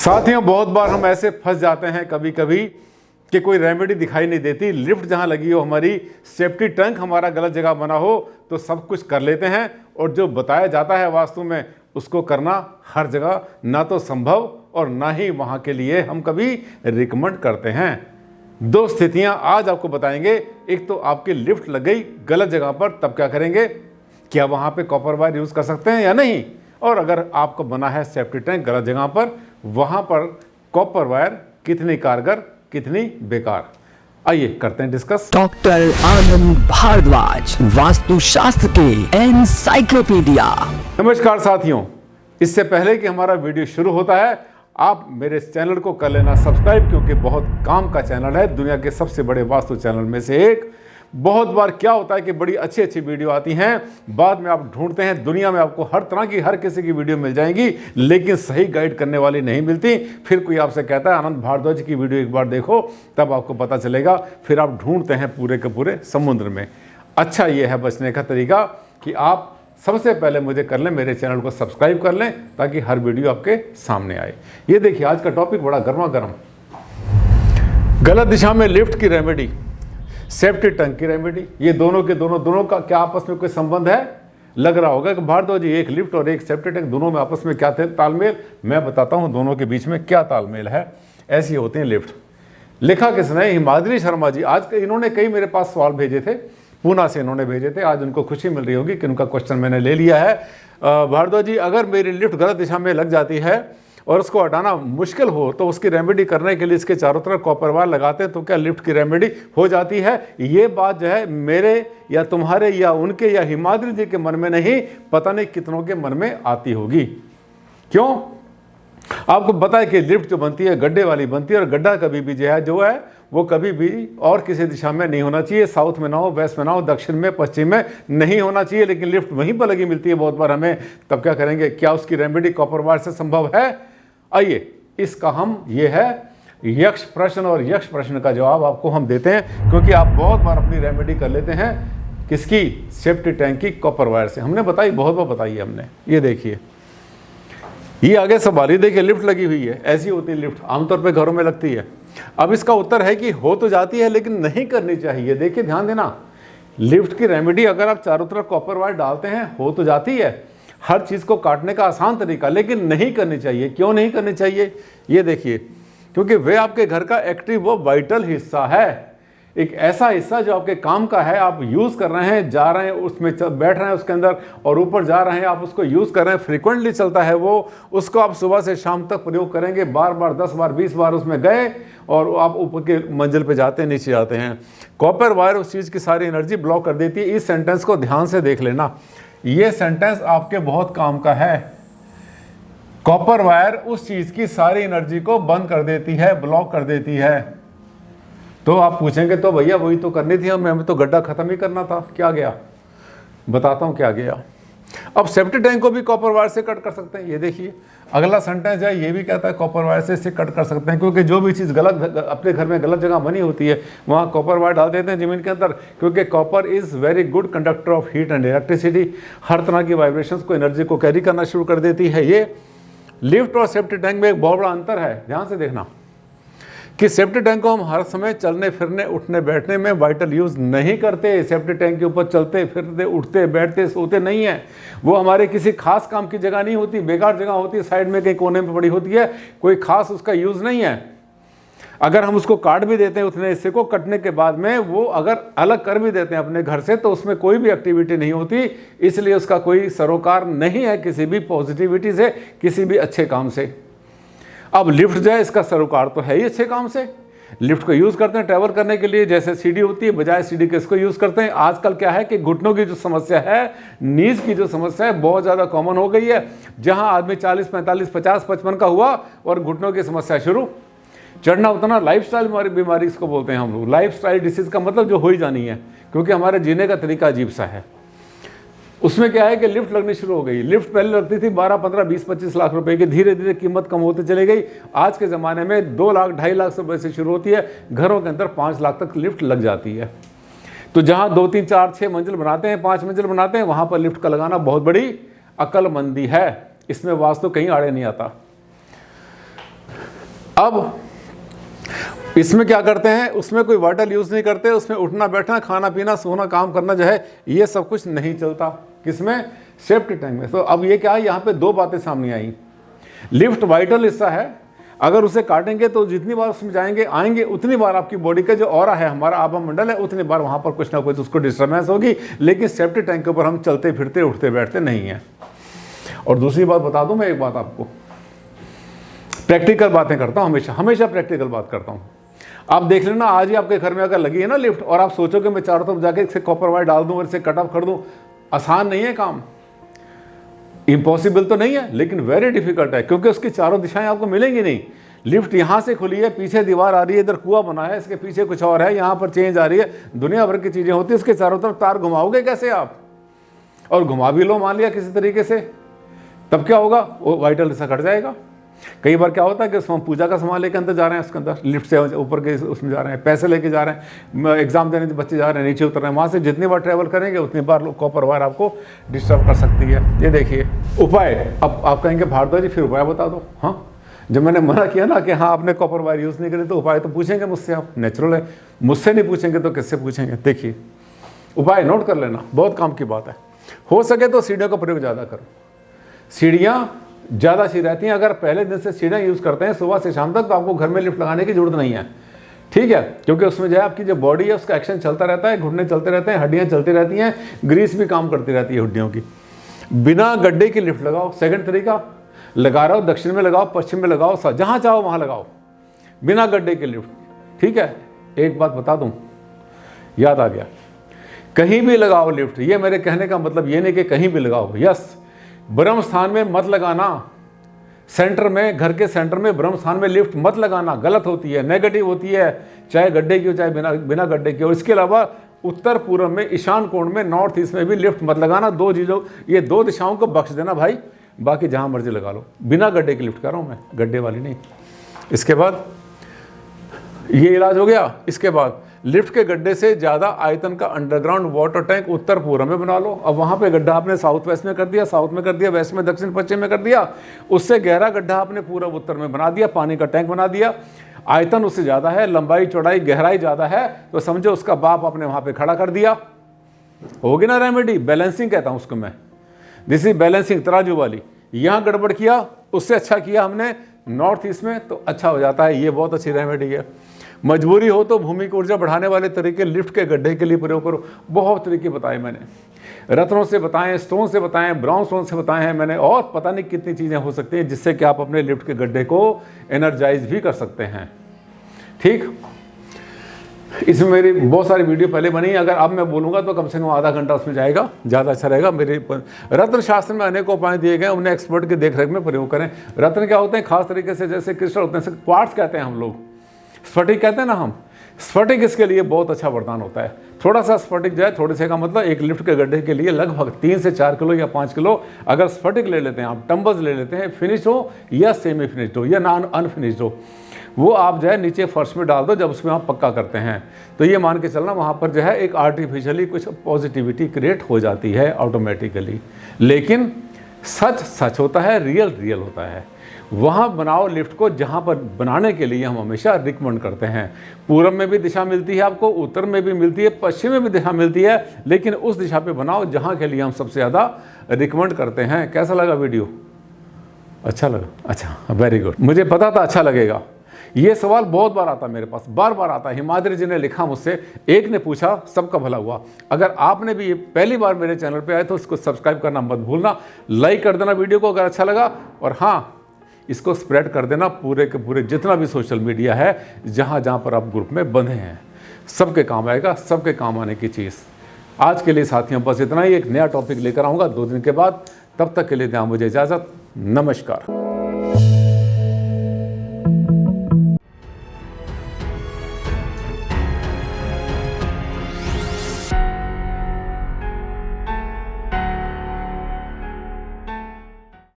साथियों, बहुत बार हम ऐसे फंस जाते हैं कभी कभी कि कोई रेमेडी दिखाई नहीं देती। लिफ्ट जहां लगी हो, हमारी सेफ्टी टैंक हमारा गलत जगह बना हो, तो सब कुछ कर लेते हैं और जो बताया जाता है वास्तव में उसको करना हर जगह ना तो संभव और ना ही वहां के लिए हम कभी रिकमेंड करते हैं। दो स्थितियां आज आपको बताएंगे। एक तो आपकी लिफ्ट लग गई गलत जगह पर, तब क्या करेंगे, क्या वहां पे कॉपर वायर यूज कर सकते हैं या नहीं, और अगर आपको बना है सेफ्टी टैंक गलत जगह पर, वहां पर कॉपर वायर कितनी कारगर कितनी बेकार। आइए करते हैं डिस्कस। डॉक्टर आनंद भारद्वाज, वास्तुशास्त्र के एनसाइक्लोपीडिया। नमस्कार साथियों, इससे पहले कि हमारा वीडियो शुरू होता है, आप मेरे इस चैनल को कर लेना सब्सक्राइब, क्योंकि बहुत काम का चैनल है, दुनिया के सबसे बड़े वास्तु चैनल में से एक। बहुत बार क्या होता है कि बड़ी अच्छी अच्छी वीडियो आती हैं, बाद में आप ढूंढते हैं, दुनिया में आपको हर तरह की हर किसी की वीडियो मिल जाएगी, लेकिन सही गाइड करने वाली नहीं मिलती। फिर कोई आपसे कहता है आनंद भारद्वाज की वीडियो एक बार देखो, तब आपको पता चलेगा। फिर आप ढूंढते हैं पूरे के पूरे समुद्र में। अच्छा, ये है बचने का तरीका कि आप सबसे पहले मुझे कर लें, मेरे चैनल को सब्सक्राइब कर लें, ताकि हर वीडियो आपके सामने आए। ये देखिए, आज का टॉपिक बड़ा गर्मा गर्म, गलत दिशा में लिफ्ट की रेमेडी, सेफ्टी टैंक की रेमेडी। ये दोनों के दोनों का क्या आपस में कोई संबंध है? लग रहा होगा कि भारद्वाज जी, एक लिफ्ट और एक सेफ्टी टैंक, दोनों में आपस में क्या तालमेल? मैं बताता हूं दोनों के बीच में क्या तालमेल है। ऐसी होती हैं लिफ्ट। लिखा किसने? हिमाद्री शर्मा जी। आज इन्होंने कई मेरे पास सवाल भेजे थे, पूना से इन्होंने भेजे थे। आज उनको खुशी मिल रही होगी कि उनका क्वेश्चन मैंने ले लिया है। भारद्वाज जी, अगर मेरी लिफ्ट गलत दिशा में लग जाती है और उसको हटाना मुश्किल हो, तो उसकी रेमेडी करने के लिए इसके चारों तरफ कॉपर वायर लगाते हैं, तो क्या लिफ्ट की रेमेडी हो जाती है? ये बात जो है मेरे या तुम्हारे या उनके या हिमाद्री जी के मन में नहीं, पता नहीं कितनों के मन में आती होगी। क्यों? आपको पता है कि लिफ्ट जो बनती है गड्ढे वाली बनती है, और गड्ढा कभी भी जो है वो कभी भी और किसी दिशा में नहीं होना चाहिए। साउथ में ना हो, वेस्ट में ना हो, दक्षिण में, पश्चिम में नहीं होना चाहिए। लेकिन लिफ्ट वहीं पर लगी मिलती है बहुत बार हमें, तब क्या करेंगे? क्या उसकी रेमेडी कॉपर वायर से संभव है? आइए, इसका हम ये है यक्ष प्रश्न, और यक्ष प्रश्न का जवाब आपको हम देते हैं, क्योंकि आप बहुत बार अपनी रेमेडी कर लेते हैं किसकी? सेफ्टी टैंक की कॉपर वायर से। हमने बताई, बहुत बार बताई है हमने। ये देखिए, ये आगे सवाल, ये देखिए लिफ्ट लगी हुई है। ऐसी होती है लिफ्ट, आमतौर पे घरों में लगती है। अब इसका उत्तर है कि हो तो जाती है, लेकिन नहीं करनी चाहिए। देखिए, ध्यान देना, लिफ्ट की रेमेडी अगर आप चारों तरफ कॉपर वायर डालते हैं, हो तो जाती है, हर चीज को काटने का आसान तरीका, लेकिन नहीं करनी चाहिए। क्यों नहीं करनी चाहिए? ये देखिए, क्योंकि वे आपके घर का एक्टिव व वाइटल हिस्सा है, एक ऐसा हिस्सा जो आपके काम का है। आप यूज कर रहे हैं, जा रहे हैं उसमें, बैठ रहे हैं उसके अंदर और ऊपर जा रहे हैं, आप उसको यूज कर रहे हैं, फ्रीक्वेंटली चलता है वो, उसको आप सुबह से शाम तक प्रयोग करेंगे, बार बार 10 बार 20 बार उसमें गए और आप ऊपर के मंजिल पे जाते हैं, नीचे जाते हैं। कॉपर वायर उस चीज की सारी एनर्जी ब्लॉक कर देती है। इस सेंटेंस को ध्यान से देख लेना, ये सेंटेंस आपके बहुत काम का है। कॉपर वायर उस चीज की सारी एनर्जी को बंद कर देती है, ब्लॉक कर देती है। तो आप पूछेंगे, तो भैया वही तो करनी थी, हमें तो गड्ढा खत्म ही करना था, क्या गया? बताता हूं क्या गया। अब सेफ्टी टैंक को भी कॉपर वायर से कट कर सकते हैं। ये देखिए, अगला सेंटेंस है, ये भी कहता है कॉपर वायर से इससे कट कर सकते हैं, क्योंकि जो भी चीज़ गलत अपने घर में गलत जगह बनी होती है, वहाँ कॉपर वायर डाल देते हैं जमीन के अंदर, क्योंकि copper is very good conductor of heat and electricity. हर तरह की वाइब्रेशंस को, एनर्जी को कैरी करना शुरू कर देती है। ये लिफ्ट और सेफ्टी टैंक में एक बहुत बड़ा अंतर है, ध्यान से देखना, कि सेफ्टी टैंक को हम हर समय चलने फिरने, उठने बैठने में वाइटल यूज नहीं करते। सेफ्टी टैंक के ऊपर चलते फिरते, उठते बैठते, सोते नहीं है। वो हमारे किसी खास काम की जगह नहीं होती, बेकार जगह होती है, साइड में कहीं कोने में पड़ी होती है, कोई खास उसका यूज नहीं है। अगर हम उसको काट भी देते हैं, उतने हिस्से को कटने के बाद में वो अगर अलग कर भी देते हैं अपने घर से, तो उसमें कोई भी एक्टिविटी नहीं होती, इसलिए उसका कोई सरोकार नहीं है किसी भी पॉजिटिविटी से, किसी भी अच्छे काम से। अब लिफ्ट जो है, इसका सरोकार तो है ही अच्छे काम से। लिफ्ट को यूज करते हैं ट्रैवल करने के लिए, जैसे सीढ़ी होती है, बजाय सीढ़ी के इसको यूज करते हैं। आजकल क्या है कि घुटनों की जो समस्या है, नीज की जो समस्या है, बहुत ज्यादा कॉमन हो गई है। जहां आदमी 40 45 50 55 का हुआ और घुटनों की समस्या शुरू, चढ़ना उतना, लाइफस्टाइल बीमारी इसको बोलते हैं हम लोग। लाइफस्टाइल डिसीज का मतलब जो हो ही जानी है, क्योंकि हमारे जीने का तरीका अजीब सा है। उसमें क्या है कि लिफ्ट लगनी शुरू हो गई। लिफ्ट पहले लगती थी 12 15 20 25 लाख रुपए की, धीरे धीरे कीमत कम होती चली गई। आज के ज़माने में 2 लाख 2.5 लाख रुपए से शुरू होती है, घरों के अंदर 5 लाख तक लिफ्ट लग जाती है। तो जहां 2 3 4 6 मंजिल बनाते हैं, 5 मंजिल बनाते हैं, वहां पर लिफ्ट का लगाना बहुत बड़ी अक्लमंदी है। इसमें वास्तु कहीं आड़े नहीं आता। अब इसमें क्या करते हैं, उसमें कोई वाटर यूज़ नहीं करते, उसमें उठना बैठना खाना पीना सोना काम करना जो है ये सब कुछ नहीं चलता। किसमें? सेफ्टी टैंक में। तो अब ये क्या है, यहाँ पे दो बातें सामने आई। लिफ्ट वाइटल हिस्सा है, अगर उसे काटेंगे तो जितनी बार उसमें जाएंगे आएंगे उतनी बार आपकी बॉडी का जो ऑरा है, हमारा आभा मंडल है, उतनी बार वहाँ पर कुछ ना कुछ उसको डिस्टर्बेंस होगी। लेकिन सेफ्टी टैंक के ऊपर हम चलते फिरते उठते बैठते नहीं हैं। और दूसरी बात बता दूं मैं एक बात आपको, प्रैक्टिकल बातें करता हूँ, हमेशा प्रैक्टिकल बात करता हूँ। आप देख लेना, आज ही आपके घर में अगर लगी है ना लिफ्ट और आप सोचो कि मैं चारों तरफ जाके इसे कॉपर वायर डाल दूं और इसे कट ऑफ कर दूं, आसान नहीं है काम, इम्पॉसिबल तो नहीं है, लेकिन वेरी डिफिकल्ट है, क्योंकि उसकी चारों दिशाएं आपको मिलेंगी नहीं। लिफ्ट यहाँ से खुली है, पीछे दीवार आ रही है, इधर कुआं बना है, इसके पीछे कुछ और है, यहाँ पर चेंज आ रही है, दुनिया भर की चीज़ें होती है, उसके चारों तरफ तार घुमाओगे कैसे आप? और घुमा भी लो मान लिया किसी तरीके से, तब क्या होगा, वो वाइटल हिस्सा कट जाएगा। कई बार क्या होता है कि उसमें हम पूजा का सामान लेकर अंदर जा रहे हैं, उसके अंदर लिफ्ट से ऊपर के उसमें जा रहे हैं, पैसे लेके जा रहे हैं, एग्जाम देने बच्चे जा रहे हैं, नीचे उतर रहे हैं, वहाँ से जितनी बार ट्रैवल करेंगे उतनी बार कॉपर वायर आपको डिस्टर्ब कर सकती है। ये देखिए उपाय। अब आप कहेंगे भारद्वाज जी फिर उपाय बता दो। हाँ, जब मैंने मना किया ना कि हाँ आपने कॉपर वायर यूज़ नहीं करी, तो उपाय तो पूछेंगे मुझसे, आप नेचुरल है, मुझसे नहीं पूछेंगे तो किससे पूछेंगे। देखिए उपाय नोट कर लेना, बहुत काम की बात है। हो सके तो सीढ़ियों का प्रयोग ज़्यादा करो, सीढ़ियाँ ज़्यादा अच्छी रहती हैं। अगर पहले दिन से सीढ़ियाँ यूज़ करते हैं सुबह से शाम तक, तो आपको घर में लिफ्ट लगाने की जरूरत नहीं है, ठीक है, क्योंकि उसमें जो है आपकी जो बॉडी है उसका एक्शन चलता रहता है, घुटने चलते रहते हैं, हड्डियाँ चलती रहती हैं, ग्रीस भी काम करती रहती है हड्डियों की। बिना गड्ढे की लिफ्ट लगाओ, सेकंड तरीका, लगा रहा हो दक्षिण में लगाओ, पश्चिम में लगाओ, जहाँ चाहो वहाँ लगाओ, बिना गड्ढे की लिफ्ट, ठीक है। एक बात बता दूँ, याद आ गया, कहीं भी लगाओ लिफ्ट, ये मेरे कहने का मतलब ये नहीं कि कहीं भी लगाओ, यस, ब्रह्म स्थान में मत लगाना, सेंटर में, घर के सेंटर में ब्रह्म स्थान में लिफ्ट मत लगाना, गलत होती है, नेगेटिव होती है, चाहे गड्ढे की हो चाहे बिना गड्ढे की हो। इसके अलावा उत्तर पूर्व में, ईशान कोण में, नॉर्थ ईस्ट में भी लिफ्ट मत लगाना। दो चीज़ों, ये दो दिशाओं को बख्श देना भाई, बाकी जहाँ मर्जी लगा लो, बिना गड्ढे की लिफ्ट कर रहा हूँ मैं, गड्ढे वाली नहीं। इसके बाद ये इलाज हो गया। इसके बाद लिफ्ट के गड्ढे से ज़्यादा आयतन का अंडरग्राउंड वाटर टैंक उत्तर पूर्व में बना लो। अब वहाँ पे गड्ढा आपने साउथ वेस्ट में कर दिया, साउथ में कर दिया, वेस्ट में, दक्षिण पश्चिम में कर दिया, उससे गहरा गड्ढा आपने पूर्व उत्तर में बना दिया, पानी का टैंक बना दिया। आयतन उससे ज़्यादा है, लंबाई चौड़ाई गहराई ज़्यादा है, तो समझो उसका बाप आपने वहाँ पर खड़ा कर दिया। होगी ना रेमेडी, बैलेंसिंग कहता हूँ उसको मैं, दिस इज बैलेंसिंग, तराजू वाली। यहाँ गड़बड़ किया, उससे अच्छा किया हमने नॉर्थ ईस्ट में, तो अच्छा हो जाता है। ये बहुत अच्छी रेमेडी है। मजबूरी हो तो भूमि की ऊर्जा बढ़ाने वाले तरीके लिफ्ट के गड्ढे के लिए प्रयोग करो। बहुत तरीके बताए मैंने, रत्नों से बताएं, स्टोन से बताएं, ब्राउन स्टोन से बताए हैं मैंने, और पता नहीं कितनी चीज़ें हो सकती हैं जिससे कि आप अपने लिफ्ट के गड्ढे को एनर्जाइज भी कर सकते हैं, ठीक। इसमें मेरी बहुत सारी वीडियो पहले बनी, अगर अब मैं बोलूँगा तो कम से कम आधा घंटा उसमें जाएगा, ज़्यादा अच्छा रहेगा। मेरे रत्न शास्त्र में अनेकों उपाय दिए गए, उन्हें एक्सपर्ट के देखरेख में प्रयोग करें। रत्न क्या होते हैं, खास तरीके से जैसे क्रिस्टल होते हैं, क्वार्ट्ज कहते हैं हम लोग, स्फटिक कहते हैं ना हम, स्फटिक इसके लिए बहुत अच्छा वरदान होता है। थोड़ा सा स्फटिक जो है, थोड़े से का मतलब एक लिफ्ट के गड्ढे के लिए लगभग 3 से 4 किलो या 5 किलो अगर स्फटिक ले लेते हैं आप, टम्बल्स ले लेते हैं, फिनिश हो या सेमी फिनिश्ड हो या नॉन अनफिनिश्ड हो, वो आप जो है नीचे फर्श में डाल दो जब उसमें आप पक्का करते हैं, तो ये मान के चलना वहाँ पर जो है एक आर्टिफिशियली कुछ पॉजिटिविटी क्रिएट हो जाती है ऑटोमेटिकली। लेकिन सच सच होता है, रियल रियल होता है। वहाँ बनाओ लिफ्ट को जहाँ पर बनाने के लिए हम हमेशा रिकमेंड करते हैं। पूर्व में भी दिशा मिलती है आपको, उत्तर में भी मिलती है, पश्चिम में भी दिशा मिलती है, लेकिन उस दिशा पे बनाओ जहाँ के लिए हम सबसे ज़्यादा रिकमेंड करते हैं। कैसा लगा वीडियो? अच्छा लगा? अच्छा, वेरी गुड। मुझे पता था अच्छा लगेगा। ये सवाल बहुत बार आता है मेरे पास, बार बार आता है। हिमाद्री जी ने लिखा मुझसे, एक ने पूछा, सबका भला हुआ। अगर आपने भी ये पहली बार मेरे चैनल पे आए तो इसको सब्सक्राइब करना मत भूलना, लाइक कर देना वीडियो को अगर अच्छा लगा, और हाँ, इसको स्प्रेड कर देना पूरे के पूरे जितना भी सोशल मीडिया है, जहाँ जहाँ पर आप ग्रुप में बंधे हैं, सबके काम आएगा, सबके काम आने की चीज़। आज के लिए साथियों बस इतना ही। एक नया टॉपिक लेकर आऊँगा 2 दिन के बाद, तब तक के लिए दें मुझे इजाज़त। नमस्कार।